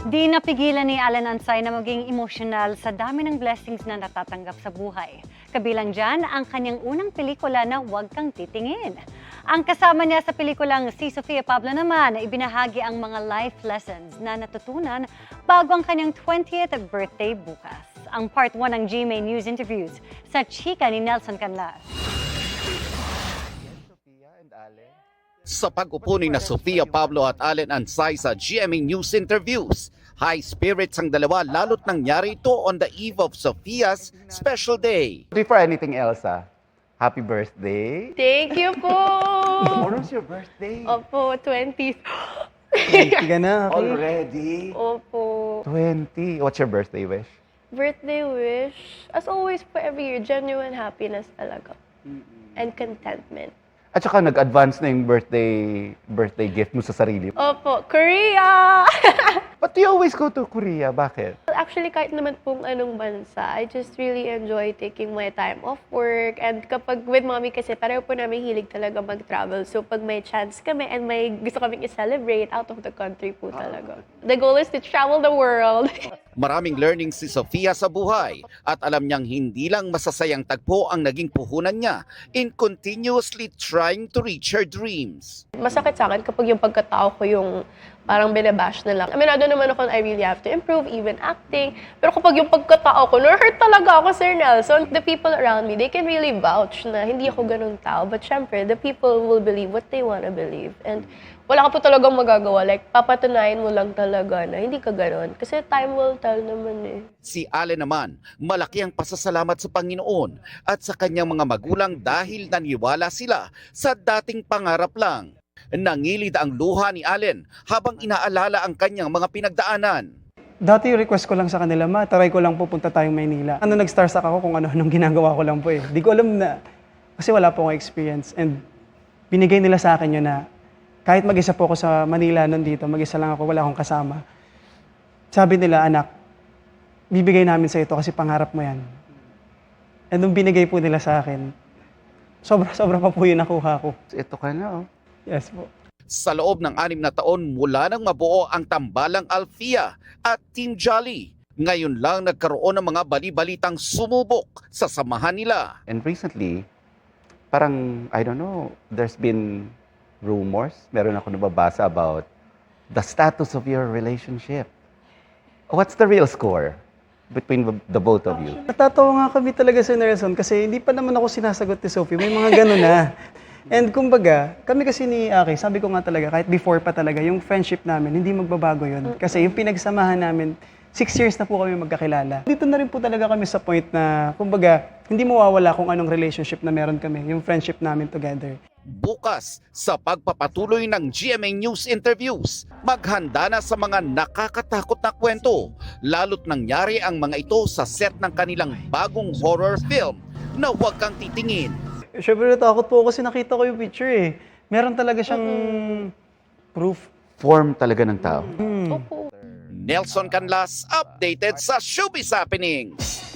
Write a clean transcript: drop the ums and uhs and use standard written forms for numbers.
Di napigilan ni Alan Ansay na maging emosyonal sa dami ng blessings na natatanggap sa buhay. Kabilang dyan ang kanyang unang pelikula na Huwag Kang Titingin. Ang kasama niya sa pelikulang si Sofia Pablo naman ay ibinahagi ang mga life lessons na natutunan bago ang kanyang 20th birthday bukas. Ang part 1 ng GMA News interviews sa chika ni Nelson Canlas. Sa pag-upo ni na Sofia Pablo at Allen Ansay sa GMA News interviews, high spirits ang dalawa lalo't nangyari ito on the eve of Sofia's special day. Before anything else, happy birthday. Thank you po! Tomorrow's your birthday. Opo, 20. Ka na, okay? Already? Opo. 20. What's your birthday wish? Birthday wish, as always po every year, genuine happiness talaga. And contentment. At saka nag-advance na yung birthday gift mo sa sarili. Opo, Korea! But you always go to Korea. Bakit? Actually, kahit naman pong anong bansa, I just really enjoy taking my time off work. And kapag with mommy kasi, pareho po namin hilig talaga mag-travel. So pag may chance kami and may gusto kaming i-celebrate, out of the country po talaga. The goal is to travel the world. Maraming learning si Sofia sa buhay at alam niyang hindi lang masasayang tagpo ang naging puhunan niya in continuously trying to reach her dreams. Masakit sa akin kapag yung pagkatao ko yung parang binabash na lang. Aminado naman ako na I really have to improve, even acting. Pero kapag yung pagkatao ko, na-hurt talaga ako, Sir Nelson. The people around me, they can really vouch na hindi ako ganun tao. But syempre, the people will believe what they wanna believe. And wala ka po talagang magagawa. Like, papatunayan mo lang talaga na hindi ka ganun. Kasi time will tell naman eh. Si Allen naman, malaki ang pasasalamat sa Panginoon at sa kanyang mga magulang dahil naniwala sila sa dating pangarap lang. Nangilid ang luha ni Allen habang inaalala ang kanyang mga pinagdaanan. Dati request ko lang sa kanila, try ko lang pupunta tayong Maynila. Nag-starstruck ako kung anong ginagawa ko lang po eh. Di ko alam na, kasi wala po akong experience. And binigay nila sa akin yun na kahit mag-isa po ako sa Manila nandito, mag-isa lang ako, wala akong kasama. Sabi nila, anak, bibigay namin sa ito kasi pangarap mo yan. And nung binigay po nila sa akin, sobra-sobra pa po yung nakuha ko. Ito ka na, oh. Yes po. Sa loob ng 6 na taon mula nang mabuo ang Tambalang Alfia at Team Jolly, ngayon lang nagkaroon ng mga bali-balitang sumubok sa samahan nila. And recently, parang, I don't know, there's been rumors. Meron ako nababasa about the status of your relationship. What's the real score between the both of you? Natatawa nga kami talaga sa Nelson kasi hindi pa naman ako sinasagot ni Sophie. May mga gano'n na. And kumbaga, kami kasi ni Aki, sabi ko nga talaga, kahit before pa talaga, yung friendship namin, hindi magbabago yun. Kasi yung pinagsamahan namin, 6 years na po kami magkakilala. Dito na rin po talaga kami sa point na, kumbaga, hindi mawawala kung anong relationship na meron kami, yung friendship namin together. Bukas, sa pagpapatuloy ng GMA News interviews, maghanda na sa mga nakakatakot na kwento. Lalo't nangyari ang mga ito sa set ng kanilang bagong horror film na Huwag Kang Titingin. Siyempre natakot po kasi nakita ko yung picture eh. Meron talaga siyang proof. Form talaga ng tao. Opo. Nelson Canlas, updated sa Showbiz Happenings.